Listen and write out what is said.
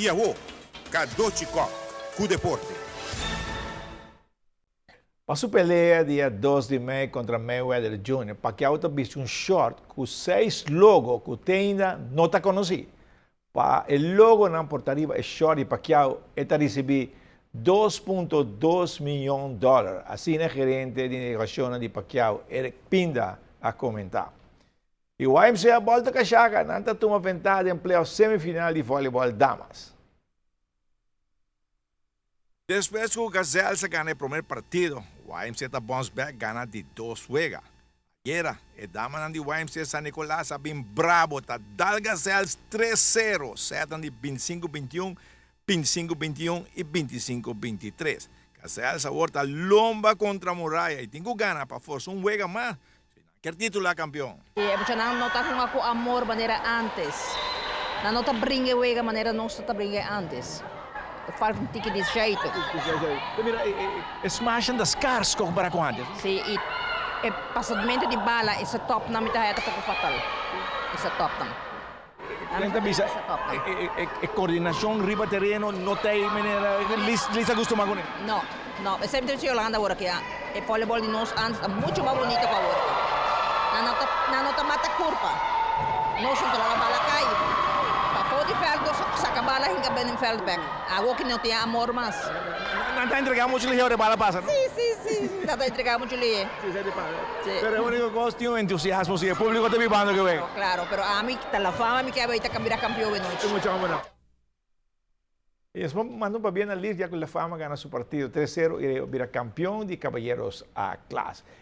Iaô, Kadochikov, com deporte. Para su pelea dia 2 de maio contra Mayweather Jr., Pacquiao viste um short com 6 logos que você ainda não está conhecido. Para o logo na portaria é short e Pacquiao está recebendo $2.2 milhões. Assim, o gerente de negociações de Pacquiao, Eric Pinda, a comentar. E o YMCA a volta a chaga, não está tomando vantagem em playoff semifinal de voleibol damas. Después que o Gazelle se gana el primer partido, YMCA bounce back gana de 2 juega. Ayer, el dama de YMCA San Nicolás ha bem bravo, tá dal Gazelle 3-0, setan de 25-21, 25-21 e 25-23. Gazelle se volta lomba contra Muralla e tem que ganhar para forçar juega mais. Quer título a campeão. Porque não nota com ako amor maneira antes. Não nota brinque wega maneira não está brinque antes. Faz um tique desse jeito. Mira, smashen das cars comparar com antes. Sim, e passamento de bala, esse top na mitad é pouco fatal. Esse top tam. Lenta bisa, coordenação riba terreno, não tem maneira, lisa gusto mais com ele. Não, não. Sempre tem Yolanda agora que o voleibol de nós antes é muito mais bonito que agora. Na nota mata curva. Nós não a bala cai. Para pôr veld, saca a bala hinga bem em veldback. Agora que não tem amor mais. Não está entregando muito ligeiro de bala passa, não? Sim. Não está entregando muito ali. Sim, de passa. Sí. Pero o único gosto é o entusiasmo, se o público está vivando que vem. Claro, pero a mí, la fama me queda ahorita cambiar campeón de noche. Muito bom. Y después mandó para bien al Liz, ya con la fama gana su partido 3-0 y vira campeón de caballeros a clase.